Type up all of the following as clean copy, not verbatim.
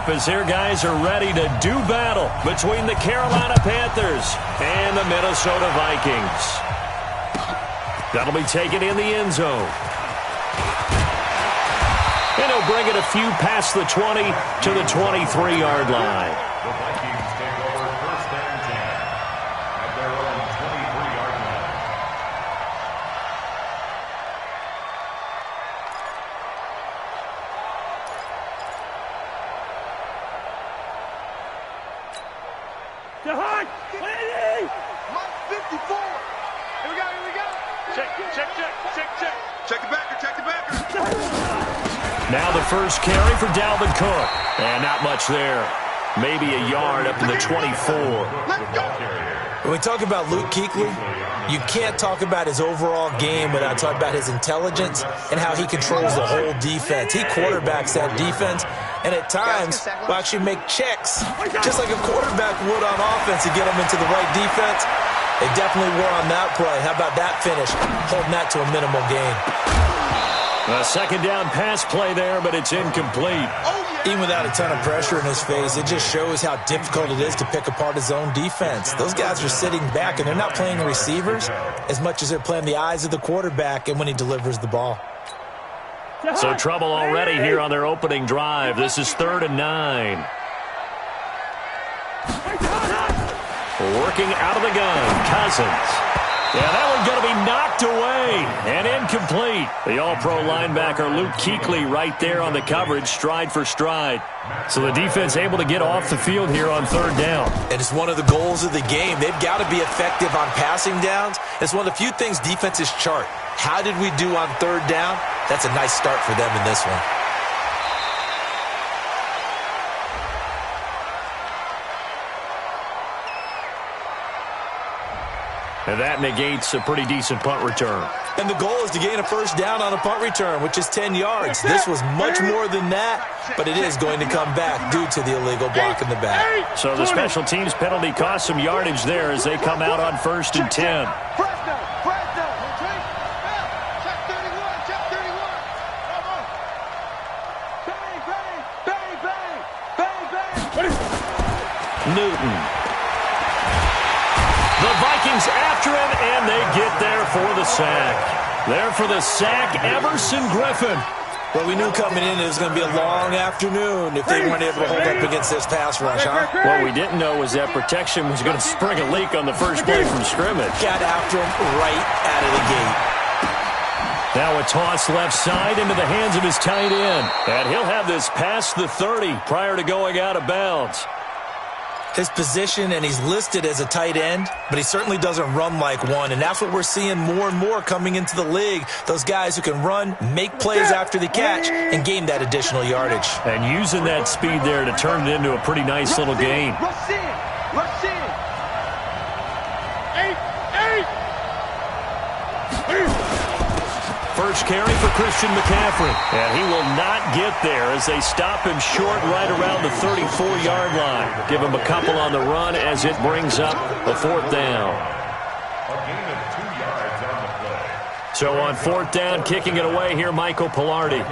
as their guys are ready to do battle between the Carolina Panthers and the Minnesota Vikings. That'll be taken in the end zone. And he'll bring it a few past the 20 to the 23-yard line. The Vikings take over first and 10 at their own 23-yard line. Mike 54. Here we go. Check the backer. Now the first carry for Dalvin Cook. And not much there. Maybe a yard up to the 24. When we talk about Luke Kuechly, you can't talk about his overall game without talking about his intelligence and how he controls the whole defense. He quarterbacks that defense, and at times will actually make checks, just like a quarterback would on offense to get them into the right defense. They definitely were on that play. How about that finish? Holding that to a minimal gain. A second down pass play there, but it's incomplete. Even without a ton of pressure in his face, it just shows how difficult it is to pick apart his own defense. Those guys are sitting back, and they're not playing receivers as much as they're playing the eyes of the quarterback and when he delivers the ball. So trouble already here on their opening drive. This is 3rd and 9. Working out of the gun, Cousins. Yeah, that one's going to be knocked away and incomplete. The all-pro linebacker Luke Kuechly right there on the coverage, stride for stride. So the defense able to get off the field here on 3rd down. And it's one of the goals of the game. They've got to be effective on passing downs. It's one of the few things defenses chart. How did we do on 3rd down? That's a nice start for them in this one. And that negates a pretty decent punt return. And the goal is to gain a first down on a punt return, which is 10 yards. This was much more than that, but it is going to come back due to the illegal block in the back. So the special teams penalty cost some yardage there as they come out on 1st and 10. Newton. The Vikings after him, and they get there for the sack. There for the sack, Everson Griffin. Well, we knew coming in it was going to be a long afternoon if they weren't able to hold up against this pass rush, huh? What we didn't know was that protection was going to spring a leak on the first play from scrimmage. Got after him right out of the gate. Now a toss left side into the hands of his tight end. And he'll have this past the 30 prior to going out of bounds. His position, and he's listed as a tight end, but he certainly doesn't run like one, and that's what we're seeing more and more coming into the league. Those guys who can run, make plays after the catch, and gain that additional yardage. And using that speed there to turn it into a pretty nice little gain. Rush in. 8. First carry for Christian McCaffrey. And he will not get there as they stop him short right around the 34-yard line. Give him a couple on the run as it brings up a 4th down. A gain of 2 yards on the play. So on 4th down, kicking it away here, Michael Pilardi.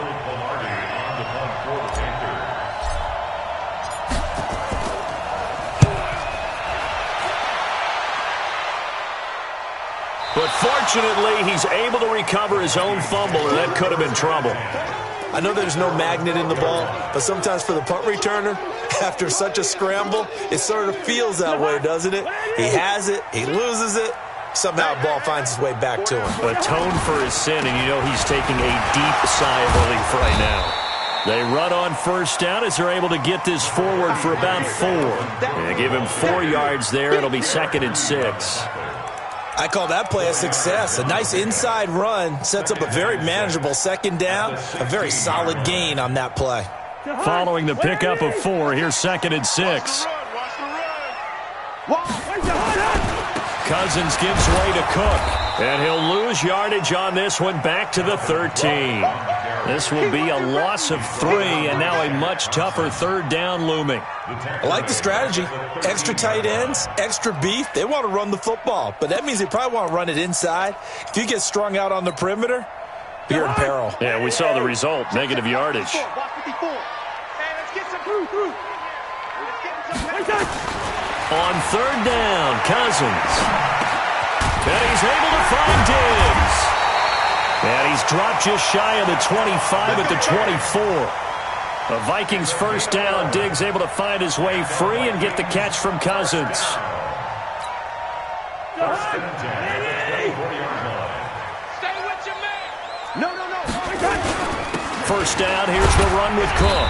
But fortunately, he's able to recover his own fumble, or that could have been trouble. I know there's no magnet in the ball, but sometimes for the punt returner, after such a scramble, it sort of feels that way, doesn't it? He has it, he loses it, somehow the ball finds its way back to him. Atone for his sin, and you know he's taking a deep sigh of relief right now. They run on 1st down as they're able to get this forward for about 4. And they give him 4 yards there. It'll be 2nd and 6. I call that play a success. A nice inside run sets up a very manageable 2nd down, a very solid gain on that play. Following the pickup of 4, here's 2nd and 6. Cousins gives way to Cook, and he'll lose yardage on this one back to the 13. This will be a loss of 3, and now a much tougher 3rd down looming. I like the strategy. Extra tight ends, extra beef. They want to run the football, but that means they probably want to run it inside. If you get strung out on the perimeter, you're in peril. Yeah, we saw the result, negative yardage. Hey, let's get some On third down, Cousins. And he's able to find Diggs. And he's dropped just shy of the 25 at the 24. A Vikings first down. Diggs able to find his way free and get the catch from Cousins. Stay with your man. No. First down, here's the run with Cook.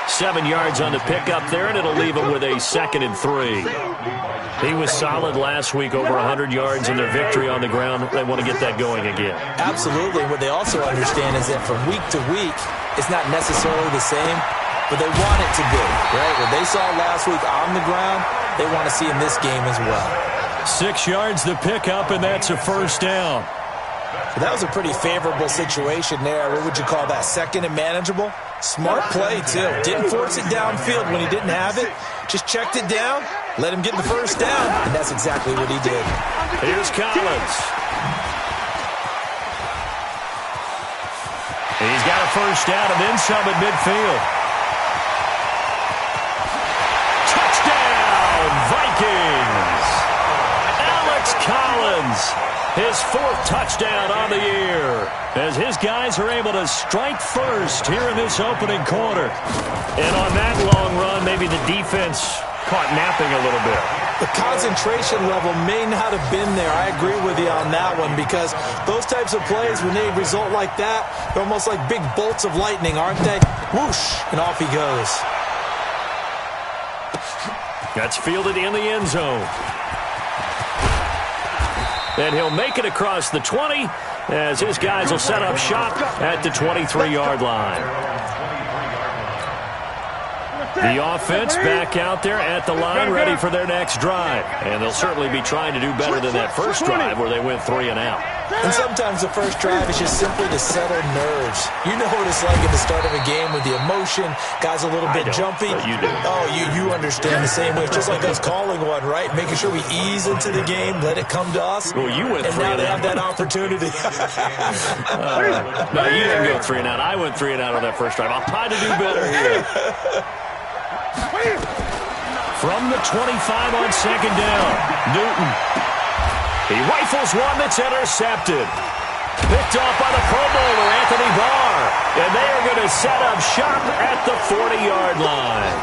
7 yards on the pickup there, and it'll leave him with a 2nd and 3. He was solid last week, over 100 yards in their victory on the ground. They want to get that going again. Absolutely. What they also understand is that from week to week, it's not necessarily the same, but they want it to be, right? What they saw last week on the ground, they want to see in this game as well. 6 yards the pickup, and that's a first down. So that was a pretty favorable situation there. What would you call that? 2nd and manageable? Smart play, too. Didn't force it downfield when he didn't have it. Just checked it down, let him get the first down, and that's exactly what he did. Here's Collins. He's got a first down and then some at midfield. Touchdown, Vikings! Alex Collins, his 4th touchdown on the year, as his guys are able to strike first here in this opening quarter. And on that long run, maybe the defense caught napping a little bit. The concentration level may not have been there. I agree with you on that one, because those types of plays, when they result like that, they're almost like big bolts of lightning, aren't they? Whoosh, and off he goes. That's fielded in the end zone. And he'll make it across the 20 as his guys will set up shop at the 23-yard line. The offense back out there at the line, ready for their next drive. And they'll certainly be trying to do better than that first drive where they went 3 and out. And sometimes the first drive is just simply to settle nerves. You know what it's like at the start of a game with the emotion, guys a little bit jumpy. You do. Oh, you understand the same way. It's just like us calling one, right? Making sure we ease into the game, let it come to us. Well, you went 3 and out. And now they have that opportunity. No, you didn't go 3 and out. I went 3 and out on that first drive. I'll try to do better here. From the 25 on 2nd down, Newton. He rifles one that's intercepted. Picked off by the Pro Bowler, Anthony Barr. And they are going to set up shop at the 40-yard line.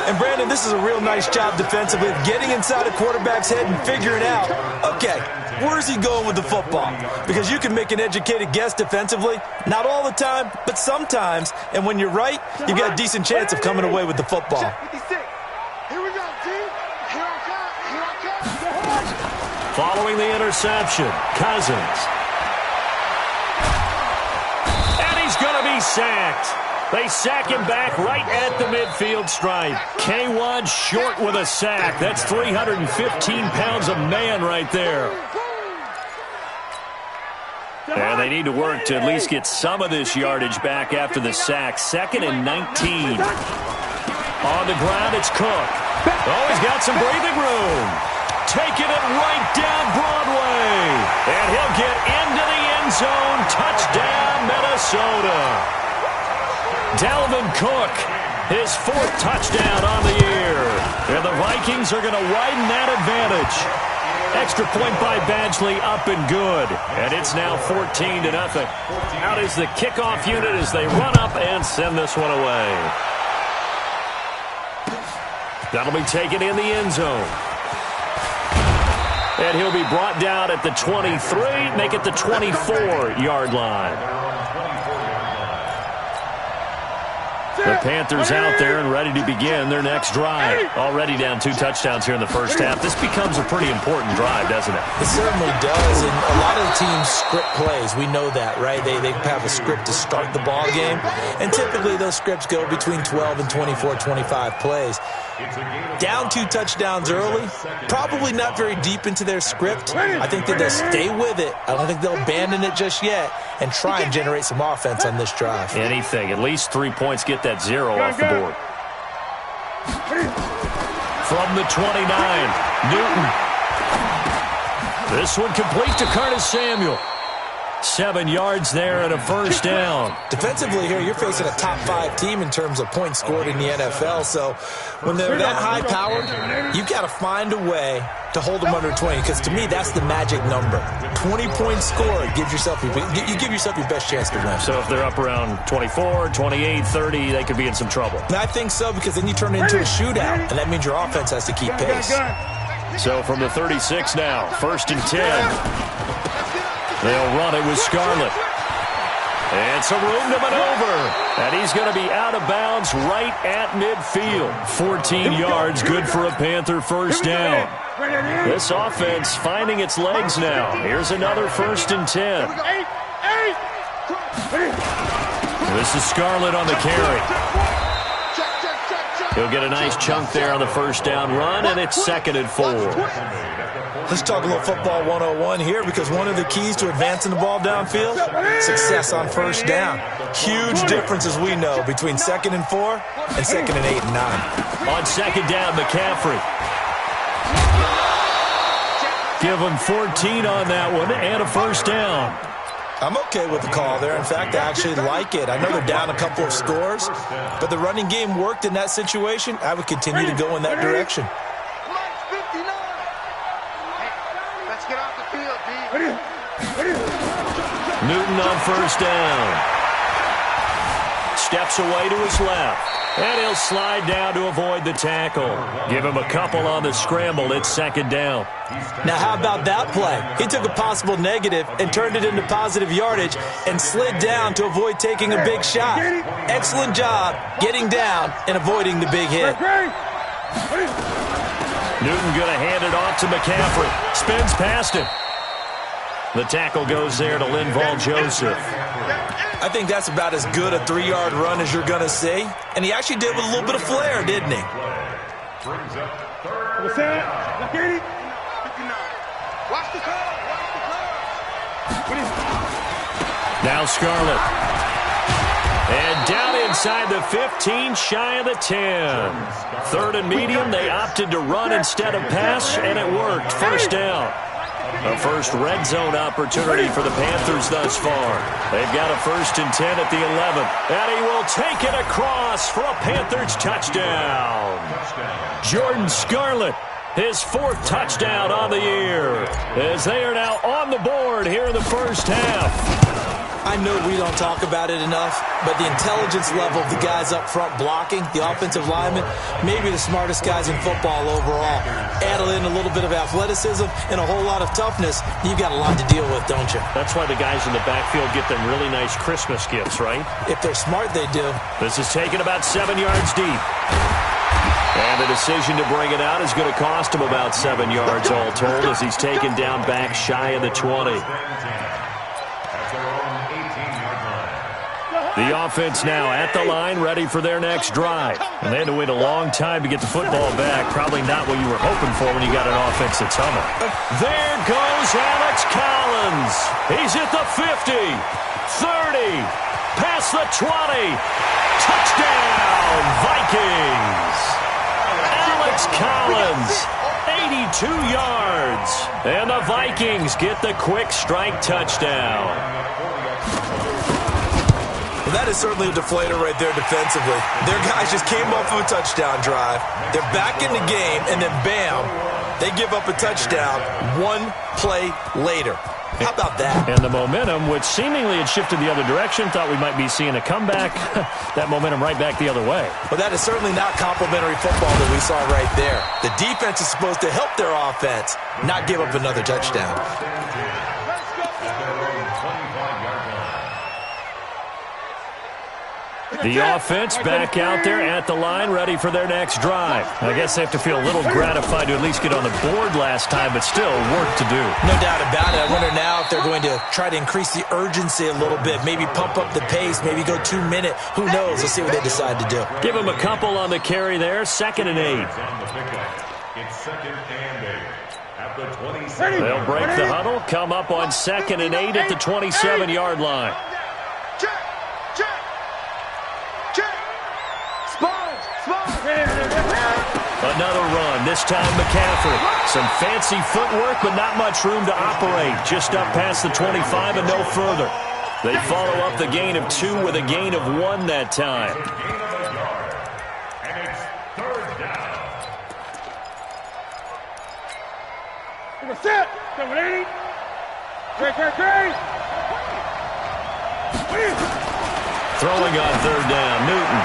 And, Brandon, this is a real nice job defensively of getting inside a quarterback's head and figuring out, okay, where's he going with the football? Because you can make an educated guess defensively. Not all the time, but sometimes. And when you're right, you've got a decent chance of coming away with the football. Here we go, team. Here I come. Following the interception, Cousins. And he's going to be sacked. They sack him back right at the midfield stripe. K1 short with a sack. That's 315 pounds of man right there. And they need to work to at least get some of this yardage back after the sack. 2nd and 19. On the ground, it's Cook. Oh, he's got some breathing room. Taking it right down Broadway. And he'll get into the end zone. Touchdown, Minnesota. Dalvin Cook, his 4th touchdown on the year. And the Vikings are going to widen that advantage. Extra point by Badgley, up and good. And it's now 14-0. Out is the kickoff unit as they run up and send this one away. That'll be taken in the end zone. And he'll be brought down at the 23, make it the 24-yard line. The Panthers out there and ready to begin their next drive. Already down 2 touchdowns here in the first half. This becomes a pretty important drive, doesn't it? It certainly does, and a lot of the teams script plays. We know that, right? They have a script to start the ball game, and typically those scripts go between 12 and 24, 25 plays. Down 2 touchdowns early, probably not very deep into their script. I think that they'll stay with it. I don't think they'll abandon it just yet and try and generate some offense on this drive. Anything. At least 3 points, get that 0 off the board. From the 29, Newton. This one complete to Curtis Samuel. 7 yards there and a first down. Defensively here, you're facing a top-5 team in terms of points scored in the NFL. So when they're that high-powered, you've got to find a way to hold them under 20, because to me, that's the magic number. 20 points scored, you give yourself your best chance to win. So if they're up around 24, 28, 30, they could be in some trouble. And I think so, because then you turn it into a shootout, and that means your offense has to keep pace. So from the 36 now, 1st and 10. They'll run it with Scarlett. And some room to maneuver. And he's going to be out of bounds right at midfield. 14 yards, good for a Panther first down. This offense finding its legs now. Here's another 1st and 10. This is Scarlett on the carry. He'll get a nice chunk there on the first down run, and it's 2nd and 4. Let's talk a little football 101 here, because one of the keys to advancing the ball downfield, success on first down. Huge difference, as we know, between 2nd and 4 and 2nd and 8 and 9. On 2nd down, McCaffrey. Give him 14 on that one and a first down. I'm okay with the call there. In fact, I actually like it. I know they're down a couple of scores, but the running game worked in that situation. I would continue to go in that direction. Let's get off the field, D. Newton on first down. Steps away to his left. And he'll slide down to avoid the tackle. Give him a couple on the scramble. It's 2nd down. Now, how about that play? He took a possible negative and turned it into positive yardage and slid down to avoid taking a big shot. Excellent job getting down and avoiding the big hit. Newton going to hand it off to McCaffrey. Spins past him. The tackle goes there to Linval Joseph. I think that's about as good a 3-yard run as you're going to see. And he actually did with a little bit of flair, didn't he? Now Scarlett. And down inside the 15, shy of the 10. 3rd and medium, they opted to run instead of pass, and it worked. First down. A first red zone opportunity for the Panthers thus far. They've got a 1st and 10 at the 11. And he will take it across for a Panthers touchdown. Jordan Scarlett, his 4th touchdown on the year, as they are now on the board here in the first half. I know we don't talk about it enough, but the intelligence level of the guys up front blocking, the offensive linemen, maybe the smartest guys in football overall. Add in a little bit of athleticism and a whole lot of toughness, you've got a lot to deal with, don't you? That's why the guys in the backfield get them really nice Christmas gifts, right? If they're smart, they do. This is taken about 7 yards deep. And the decision to bring it out is going to cost him about 7 yards all told, as he's taken down back shy of the 20. The offense now at the line, ready for their next drive. And they had to wait a long time to get the football back. Probably not what you were hoping for when you got an offense that's humming. There goes Alex Collins. He's at the 50, 30, past the 20. Touchdown, Vikings. Alex Collins, 82 yards. And the Vikings get the quick strike touchdown. That is certainly a deflator right there defensively. Their guys just came off of a touchdown drive. They're back in the game, and then bam, they give up a touchdown 1 play later. How about that? And the momentum, which seemingly had shifted the other direction, thought we might be seeing a comeback. That momentum right back the other way. Well, that is certainly not complimentary football that we saw right there. The defense is supposed to help their offense, not give up another touchdown. The offense back out there at the line, ready for their next drive. I guess they have to feel a little gratified to at least get on the board last time, but still work to do. No doubt about it. I wonder now if they're going to try to increase the urgency a little bit, maybe pump up the pace, maybe go 2 minute. Who knows? Let's see what they decide to do. Give them a couple on the carry there, 2nd and 8. It's 2nd and 8 at the 27. They'll break the huddle, come up on 2nd and 8 at the 27-yard line. Another run, this time McCaffrey. Some fancy footwork, but not much room to operate. Just up past the 25 and no further. They follow up the gain of 2 with a gain of 1 that time. And it's third down. Set. 780. Great. Throwing on third down, Newton.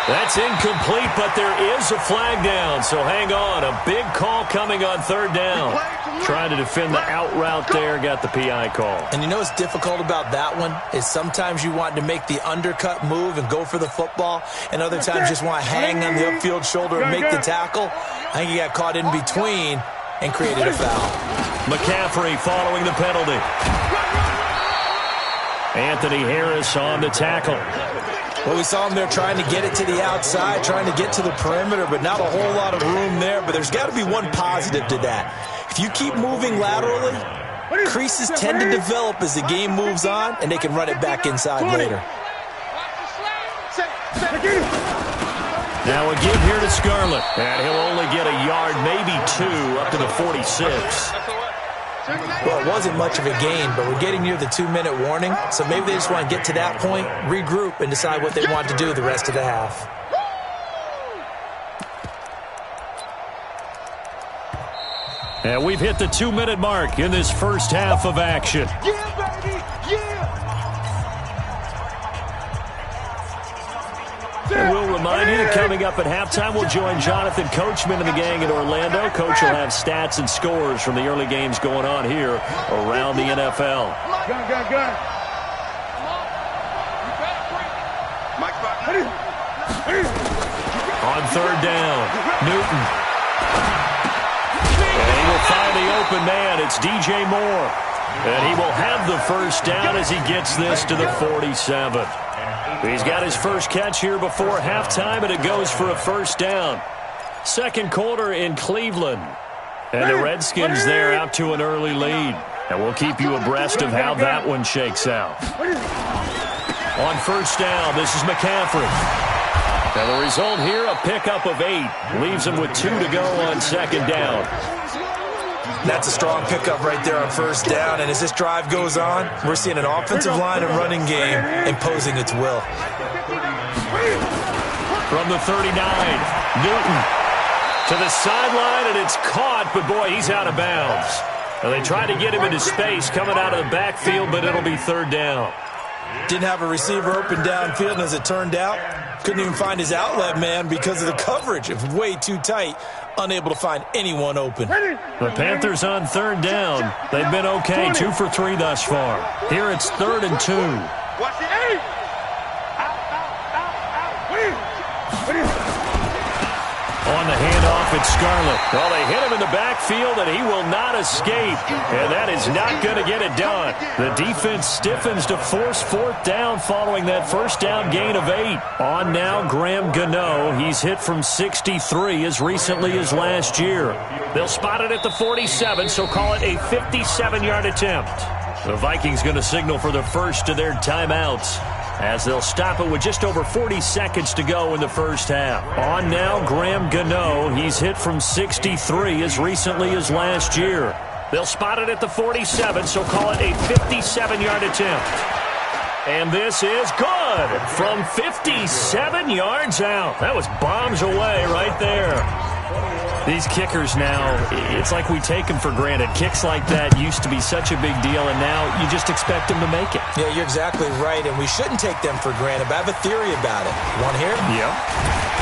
That's incomplete, but there is a flag down, so hang on. A big call coming on third down. Trying to defend the out route there, got the PI call. And you know what's difficult about that one is sometimes you want to make the undercut move and go for the football, and other times just want to hang on the upfield shoulder and make the tackle. I think he got caught in between and created a foul. McCaffrey following the penalty. Anthony Harris on the tackle. Well, we saw him there trying to get it to the outside, trying to get to the perimeter, but not a whole lot of room there. But there's got to be one positive to that. If you keep moving laterally, creases tend to develop as the game moves on, and they can run it back inside later. Now a give here to Scarlett. And he'll only get a yard, maybe 2, up to the 46. Well, it wasn't much of a gain, but we're getting near the 2-minute warning, so maybe they just want to get to that point, regroup, and decide what they want to do the rest of the half. And we've hit the 2-minute mark in this first half of action. Yeah, baby. Yeah. And we'll remind you that coming up at halftime, we'll join Jonathan Coachman and the gang in Orlando. Coach will have stats and scores from the early games going on here around the NFL. Gun. On third down, Newton. And he will find the open man. It's DJ Moore. And he will have the first down as he gets this to the 47. He's got his first catch here before halftime, and it goes for a first down. Second quarter in Cleveland. And the Redskins there out to an early lead. And we'll keep you abreast of how that one shakes out. On first down, this is McCaffrey. And the result here, a pickup of 8. Leaves him with 2 to go on second down. That's a strong pickup right there on first down, and as this drive goes on, we're seeing an offensive line and running game imposing its will. From the 39, Newton to the sideline, and it's caught, but boy, he's out of bounds. And they tried to get him into space coming out of the backfield, but it'll be third down. Didn't have a receiver open downfield, and as it turned out, couldn't even find his outlet man because of the coverage. It was way too tight, unable to find anyone open. The Panthers on third down. They've been okay, 2 for 3 thus far. Here it's 3rd and 2. Watch the eight. On the handoff, it's Scarlett. Well, they hit him in the backfield, and he will not escape. And that is not going to get it done. The defense stiffens to force 4th down following that first down gain of 8. On now, Graham Gano. He's hit from 63 as recently as last year. They'll spot it at the 47, so call it a 57-yard attempt. The Vikings going to signal for the first of their timeouts, as they'll stop it with just over 40 seconds to go in the first half. On now, Graham Gano. He's hit from 63 as recently as last year. They'll spot it at the 47, so call it a 57-yard attempt. And this is good from 57 yards out. That was bombs away right there. These kickers now, it's like we take them for granted. Kicks like that used to be such a big deal, and now you just expect them to make it. Yeah, you're exactly right, and we shouldn't take them for granted, but I have a theory about it. You want to hear it? Yeah.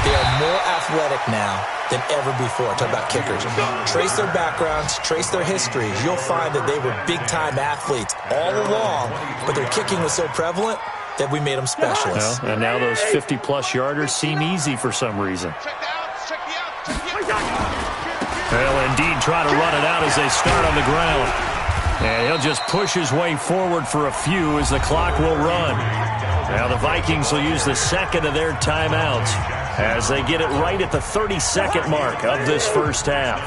They are more athletic now than ever before. Talk about kickers. Trace their backgrounds, trace their histories. You'll find that they were big-time athletes all along, but their kicking was so prevalent that we made them specialists. Well, and now those 50-plus yarders seem easy for some reason. They'll indeed try to run it out as they start on the ground. And he'll just push his way forward for a few as the clock will run. Now the Vikings will use the second of their timeouts as they get it right at the 32nd mark of this first half.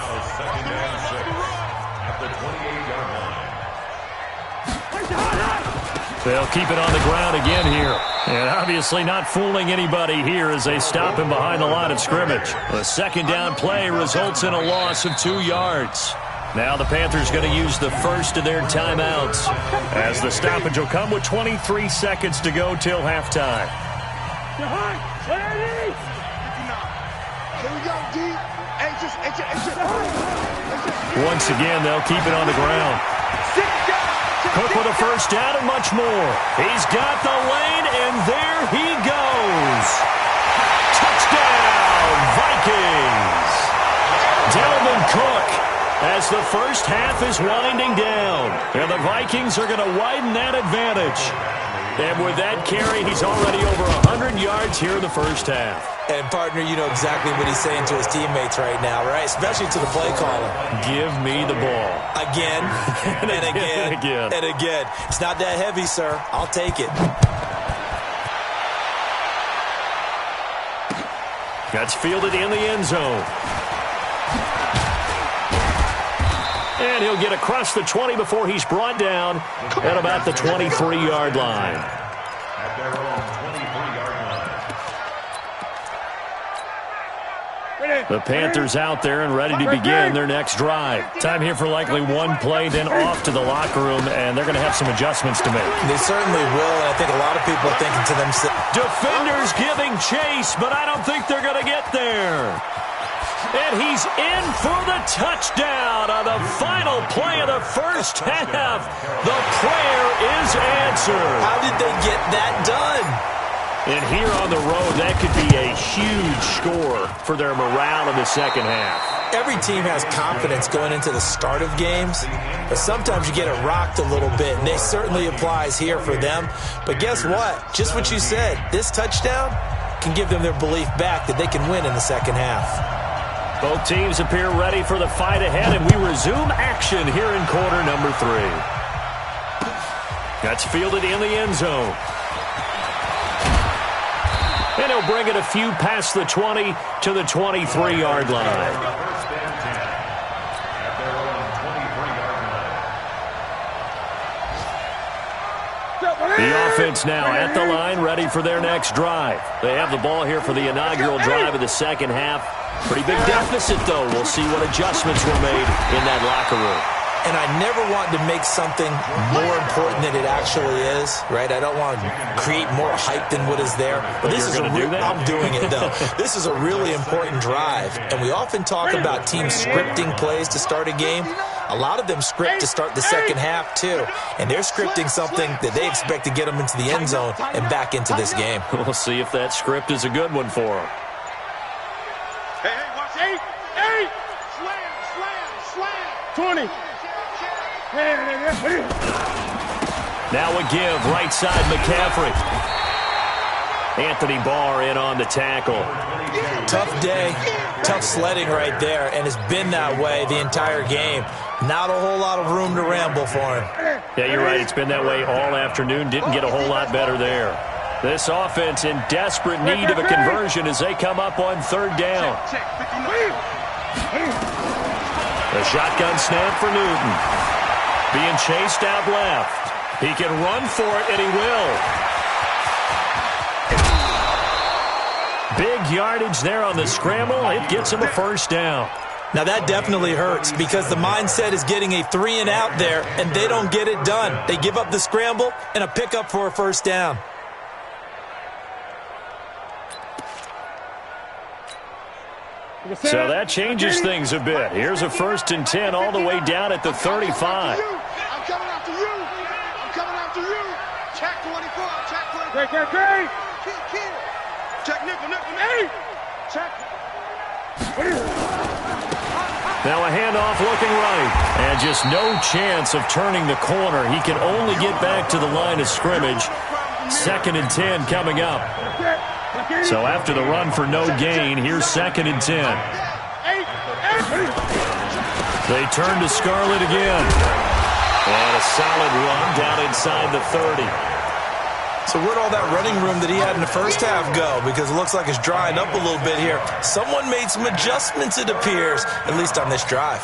They'll keep it on the ground again here. And obviously not fooling anybody here as they stop him behind the line of scrimmage. The second down play results in a loss of 2 yards. Now the Panthers going to use the first of their timeouts as the stoppage will come with 23 seconds to go till halftime. Once again, they'll keep it on the ground. Cook with a first down and much more. He's got the lane, and there he goes. Touchdown, Vikings. Dalvin Cook as the first half is winding down. And the Vikings are going to widen that advantage. And with that carry, he's already over 100 yards here in the first half. And, partner, you know exactly what he's saying to his teammates right now, right? Especially to the play caller. Give me the ball. Again, and again, and again. It's not that heavy, sir. I'll take it. That's fielded in the end zone. And he'll get across the 20 before he's brought down at about the 23-yard line. At their own 23-yard line. The Panthers out there and ready to begin their next drive. Time here for likely one play, then off to the locker room, and they're going to have some adjustments to make. They certainly will, and I think a lot of people are thinking to themselves. Defenders giving chase, but I don't think they're going to get there. And he's in for the touchdown on the final play of the first half. The prayer is answered. How did they get that done? And here on the road, that could be a huge score for their morale in the second half. Every team has confidence going into the start of games, but sometimes you get it rocked a little bit, and it certainly applies here for them. But guess what? Just what you said, this touchdown can give them their belief back that they can win in the second half. Both teams appear ready for the fight ahead, and we resume action here in quarter number 3. That's fielded in the end zone. And he'll bring it a few past the 20 to the 23-yard line. First and 10. At their own 23-yard line. The offense now at the line, ready for their next drive. They have the ball here for the inaugural drive of the second half. Pretty big deficit, though. We'll see what adjustments were made in that locker room. And I never want to make something more important than it actually is, right? I don't want to create more hype than what is there. But this is I'm doing it, though. This is a really important drive. And we often talk about teams scripting plays to start a game. A lot of them script to start the second half, too. And they're scripting something that they expect to get them into the end zone and back into this game. We'll see if that script is a good one for them. Hey, watch 8. Slam. 20. Now a give, right side McCaffrey. Anthony Barr in on the tackle. Tough day, tough sledding right there, and it's been that way the entire game. Not a whole lot of room to ramble for him. Yeah, you're right. It's been that way all afternoon. Didn't get a whole lot better there. This offense in desperate need of a conversion as they come up on third down. The shotgun snap for Newton. Being chased out left. He can run for it, and he will. Big yardage there on the scramble. It gets him a first down. Now that definitely hurts because the mindset is getting a 3-and-out there, and they don't get it done. They give up the scramble and a pickup for a first down. So that changes things a bit. Here's a 1st and 10 all the way down at the 35. I'm coming after you. Check 24. Check nickel. Check. Now a handoff looking right. And just no chance of turning the corner. He can only get back to the line of scrimmage. 2nd and 10 coming up. So after the run for no gain, here's 2nd and 10. They turn to Scarlett again. And a solid run down inside the 30. So where'd all that running room that he had in the first half go? Because it looks like it's drying up a little bit here. Someone made some adjustments, it appears, at least on this drive.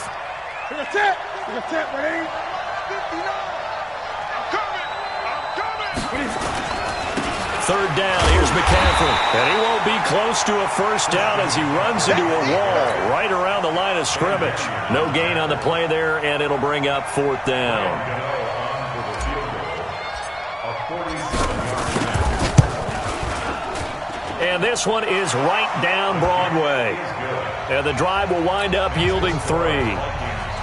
third down. Here's McCaffrey. And he won't be close to a first down as he runs into a wall right around the line of scrimmage. No gain on the play there, and it'll bring up fourth down. And this one is right down Broadway. And the drive will wind up yielding 3.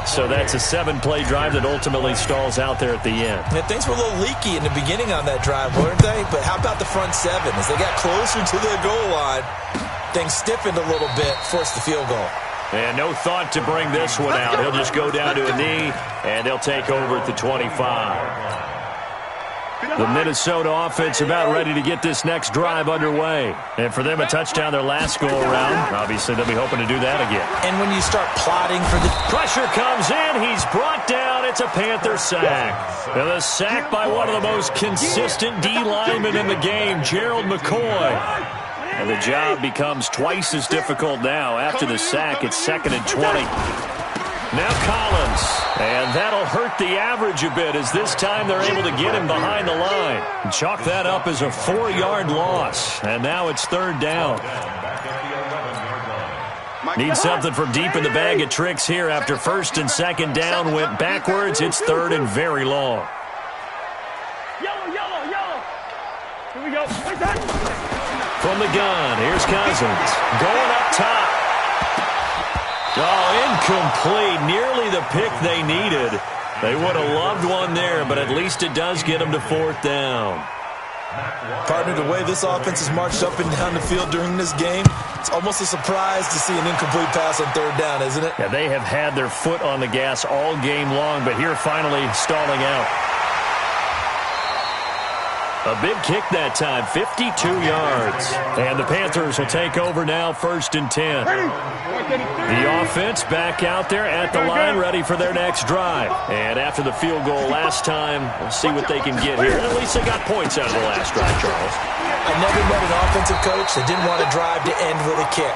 So that's a 7-play drive that ultimately stalls out there at the end. And things were a little leaky in the beginning on that drive, weren't they? But how about the front 7? As they got closer to their goal line, things stiffened a little bit, forced the field goal. And no thought to bring this one out. He'll just go down to a knee, and they'll take over at the 25. The Minnesota offense about ready to get this next drive underway. And for them, a touchdown their last go-around. Obviously, they'll be hoping to do that again. And when you start plotting for the... Pressure comes in. He's brought down. It's a Panther sack. And the sack by one of the most consistent D linemen in the game, Gerald McCoy. And the job becomes twice as difficult now. After the sack, it's 2nd and 20. Now Collins, and that'll hurt the average a bit as this time they're able to get him behind the line. Chalk that up as a 4-yard loss, and now it's 3rd down. Need something from deep in the bag of tricks here after 1st and 2nd down went backwards. It's 3rd and very long. Yellow. Here we go. From the gun, here's Cousins. Going up top. Oh, incomplete. Nearly the pick they needed. They would have loved one there, but at least it does get them to 4th down. Partner, the way this offense has marched up and down the field during this game, it's almost a surprise to see an incomplete pass on 3rd down, isn't it? Yeah, they have had their foot on the gas all game long, but here finally stalling out. A big kick that time, 52 yards. And the Panthers will take over now, 1st and 10. The offense back out there at the line, ready for their next drive. And after the field goal last time, we'll see what they can get here. At least they got points out of the last drive, Charles. I never met an offensive coach that didn't want a drive to end with a kick.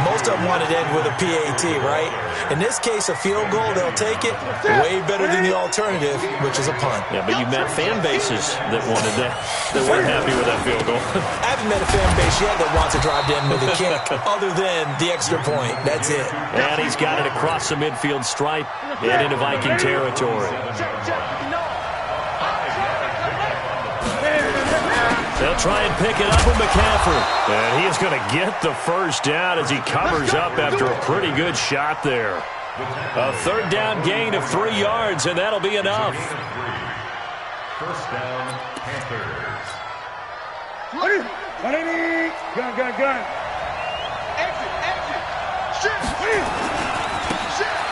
Most of them wanted to end with a PAT, right? In this case, a field goal, they'll take it. Way better than the alternative, which is a punt. Yeah, but you met fan bases that wanted that, that weren't happy with that field goal. I haven't met a fan base yet that wants a drive to end with a kick, other than the extra point. That's it. And he's got it across the midfield stripe and into Viking territory. They'll try and pick it up with McCaffrey. And he is going to get the first down as he covers up after a pretty good shot there. A 3rd down gain of 3 yards, and that'll be enough. 1st down, Panthers. Gun. Exit.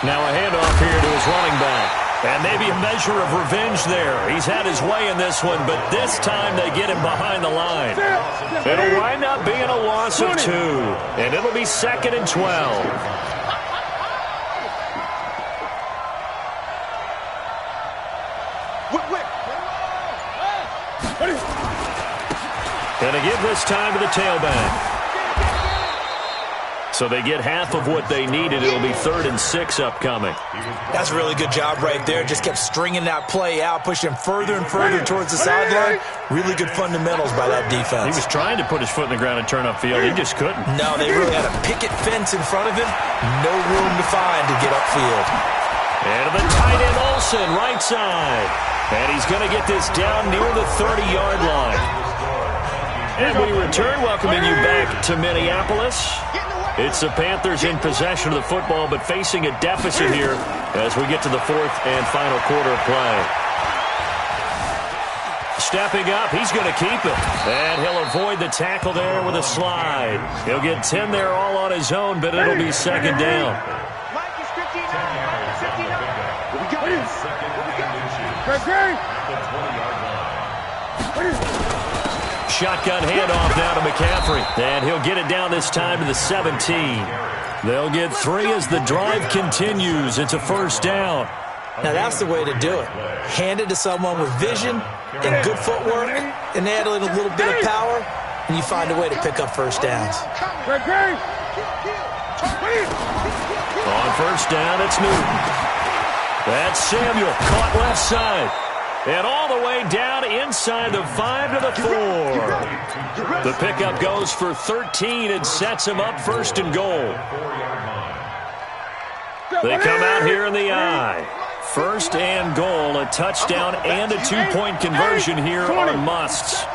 Now a handoff here to his running back. And maybe a measure of revenge there. He's had his way in this one, but this time they get him behind the line. It'll wind up being a loss of 2, and it'll be 2nd and 12. Gonna give this time to the tailback. So they get half of what they needed. It'll be 3rd and 6 upcoming. That's a really good job right there. Just kept stringing that play out, pushing further and further towards the sideline. Really good fundamentals by that defense. He was trying to put his foot in the ground and turn upfield. He just couldn't. No, they really had a picket fence in front of him. No room to find to get upfield. And to the tight end, Olsen, right side. And he's going to get this down near the 30-yard line. And we return, welcoming you back to Minneapolis. It's the Panthers in possession of the football, but facing a deficit here as we get to the 4th and final quarter of play. Stepping up, he's going to keep it. And he'll avoid the tackle there with a slide. He'll get 10 there all on his own, but it'll be 2nd down. Mike is 59. Mike is 59. Here we go. Shotgun handoff now to McCaffrey. And he'll get it down this time to the 17. They'll get 3 as the drive continues. It's a 1st down. Now that's the way to do it. Hand it to someone with vision and good footwork, and add a little bit of power, and you find a way to pick up 1st downs. On 1st down, it's Newton. That's Samuel, caught left side. And all the way down inside the 5 to the 4. The pickup goes for 13 and sets him up first and goal. They come out here in the I. First and goal, a touchdown and a 2-point conversion here are musts.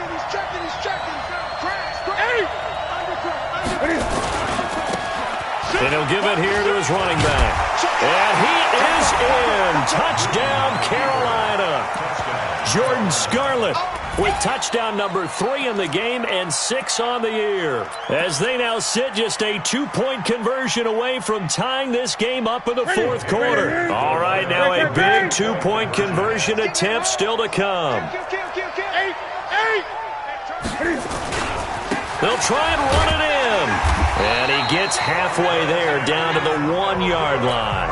And he'll give it here to his running back. And he is in. Touchdown, Carolina. Jordan Scarlett with touchdown number 3 in the game and 6 on the year. As they now sit just a 2-point conversion away from tying this game up in the fourth quarter. All right, now a big 2-point conversion attempt still to come. They'll try and run it in. And he gets halfway there down to the 1-yard line.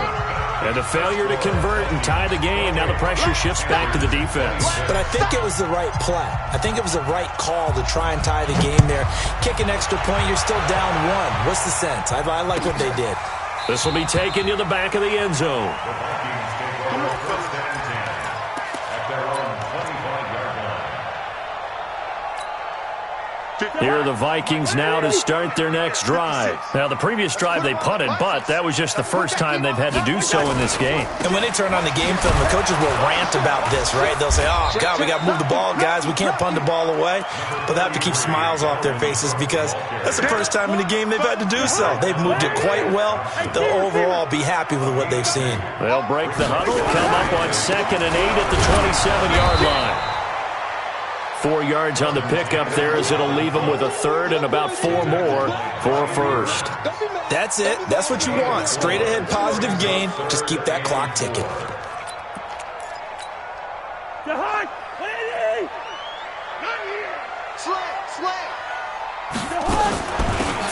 And a failure to convert and tie the game. Now the pressure shifts back to the defense. But I think it was the right play. I think it was the right call to try and tie the game there. Kick an extra point, you're still down 1. What's the sense? I like what they did. This will be taken to the back of the end zone. The Vikings take over first and 10 at their own 25-yard line. Here are the Vikings now to start their next drive. Now, the previous drive they punted, but that was just the first time they've had to do so in this game. And when they turn on the game film, the coaches will rant about this, right? They'll say, oh, God, we got to move the ball, guys. We can't punt the ball away. But they have to keep smiles off their faces because that's the first time in the game they've had to do so. They've moved it quite well. They'll overall be happy with what they've seen. They'll break the huddle, come up on 2nd and 8 at the 27-yard line. 4 yards on the pickup there as it'll leave them with a third and about 4 more for a first. That's it. That's what you want. Straight ahead positive gain. Just keep that clock ticking.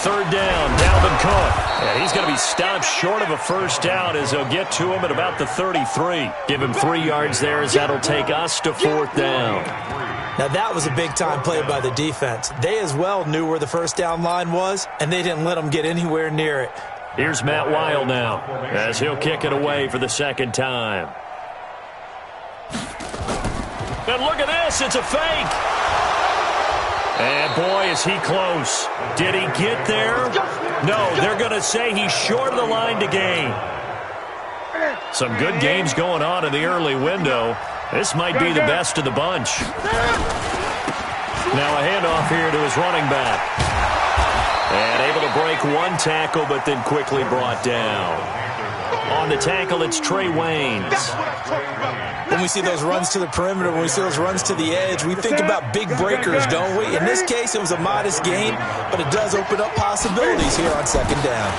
Third down, Dalvin Cook. And he's going to be stopped short of a first down as they'll get to him at about the 33. Give him 3 yards there as that'll take us to 4th down. Now, that was a big-time play by the defense. They as well knew where the first down line was, and they didn't let them get anywhere near it. Here's Matt Weil now as he'll kick it away for the second time. And look at this. It's a fake. And, boy, is he close. Did he get there? No, they're going to say he's short of the line to gain. Some good games going on in the early window. This might be the best of the bunch. Now a handoff here to his running back. And able to break 1 tackle, but then quickly brought down. On the tackle, it's Trey Waynes. When we see those runs to the perimeter, when we see those runs to the edge, we think about big breakers, don't we? In this case, it was a modest gain, but it does open up possibilities here on 2nd down.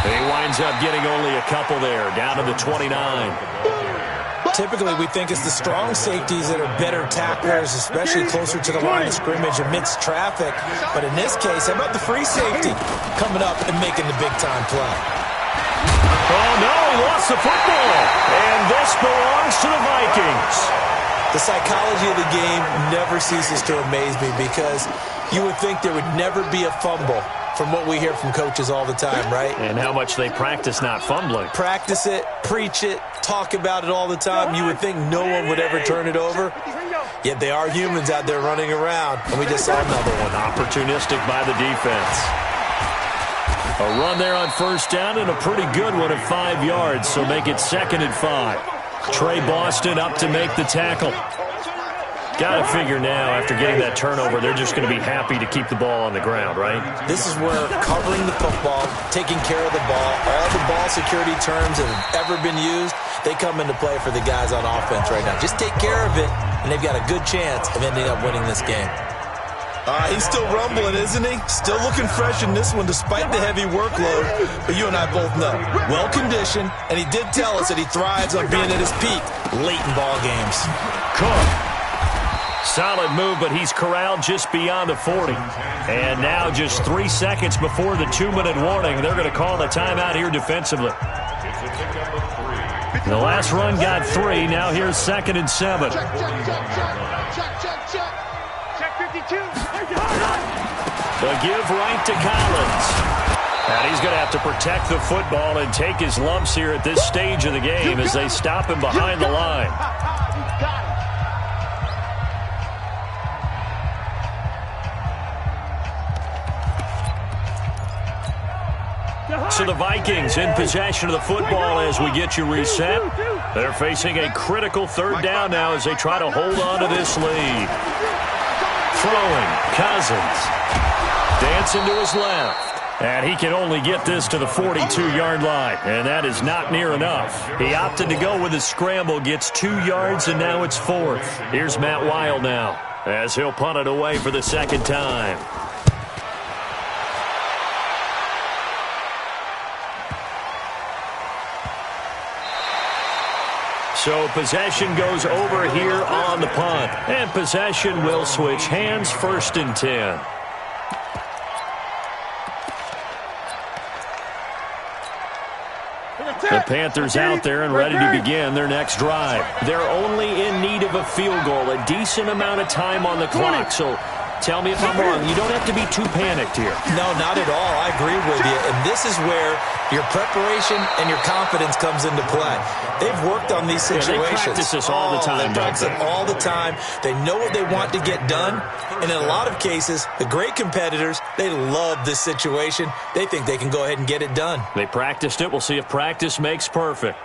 He winds up getting only a couple there, down to the 29. Typically, we think it's the strong safeties that are better tacklers, especially closer to the line of scrimmage amidst traffic. But in this case, how about the free safety coming up and making the big-time play? Oh, no, he lost the football. And this belongs to the Vikings. The psychology of the game never ceases to amaze me because you would think there would never be a fumble from what we hear from coaches all the time, right? And how much they practice not fumbling. Practice it, preach it, talk about it all the time. You would think no one would ever turn it over. Yet they are humans out there running around, and we just saw another one. Opportunistic by the defense. A run there on first down and a pretty good one at 5 yards, so make it 2nd and 5. Trey Boston up to make the tackle. Got to figure now, after getting that turnover, they're just going to be happy to keep the ball on the ground, right? This is where covering the football, taking care of the ball, all the ball security terms that have ever been used, they come into play for the guys on offense right now. Just take care of it, and they've got a good chance of ending up winning this game. He's still rumbling, isn't he? Still looking fresh in this one despite the heavy workload. But you and I both know, well-conditioned, and he did tell us that he thrives on being at his peak late in ball games. Cook. Solid move, but he's corralled just beyond the 40. And now just 3 seconds before the 2-minute warning, they're going to call the timeout here defensively. The last run got 3. Now here's 2nd and 7. Check 52. The give right to Collins. And he's going to have to protect the football and take his lumps here at this stage of the game as they stop him behind the line. So the Vikings in possession of the football as we get you reset. They're facing a critical third down now as they try to hold on to this lead. Throwing, Cousins. Dancing to his left. And he can only get this to the 42-yard line, and that is not near enough. He opted to go with his scramble, gets 2 yards, and now it's 4th. Here's Matt Weil now as he'll punt it away for the second time. So possession goes over here on the punt, and possession will switch hands, 1st and 10. The Panthers out there and ready to begin their next drive. They're only in need of a field goal, a decent amount of time on the clock. So tell me if I'm wrong. You don't have to be too panicked here. No, not at all. I agree with you. And this is where your preparation and your confidence comes into play. They've worked on these situations. They practice this all the time. They practice it all the time. They know what they want to get done. And in a lot of cases, the great competitors, they love this situation. They think they can go ahead and get it done. They practiced it. We'll see if practice makes perfect.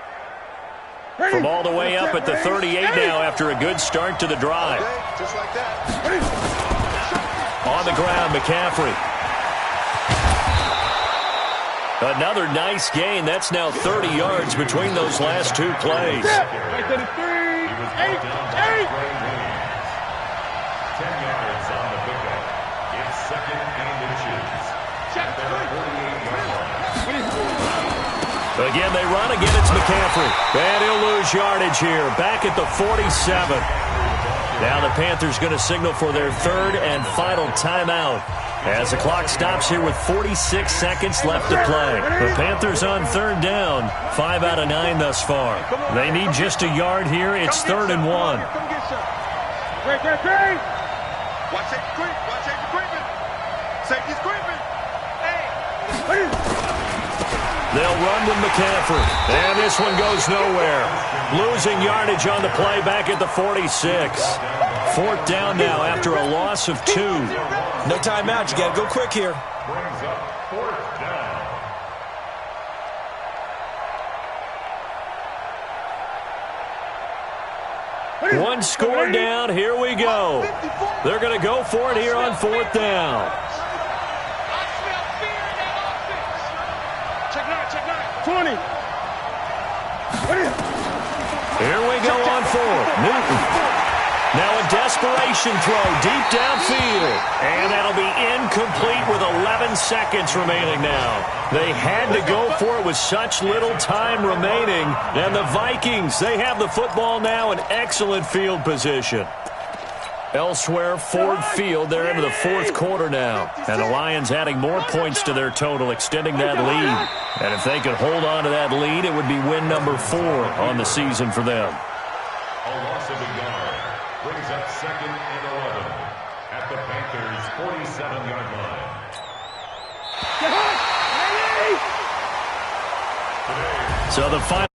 From all the way up at the 38 now after a good start to the drive. Just like that. On the ground, McCaffrey. Another nice gain. That's now 30 yards between those last 2 plays. 10 yards on the pickup. It's 2nd and inches. At their 48-yard line. Again, they run. Again, it's McCaffrey. And he'll lose yardage here. Back at the 47. Now the Panthers going to signal for their 3rd and final timeout as the clock stops here with 46 seconds left to play. The Panthers on 3rd down, 5 out of 9 thus far. They need just a yard here. It's 3rd and 1. Watch safety creeping. Safety's creeping. Hey. They'll run with McCaffrey. And this one goes nowhere. Losing yardage on the play back at the 46. 4th down now after a loss of 2. No timeout. You got to go quick here. Brings up 4th down. One score down. Here we go. They're going to go for it here on 4th down. 20. Here we go on 4th. Newton. Now a desperation throw deep downfield. And that'll be incomplete with 11 seconds remaining now. They had to go for it with such little time remaining. And the Vikings, they have the football now in excellent field position. Elsewhere, Ford Field, they're into the 4th quarter now. And the Lions adding more points to their total, extending that lead. And if they could hold on to that lead, it would be win number 4 on the season for them. A loss of a yard brings up 2nd and 11 at the Panthers' 47-yard line. So the final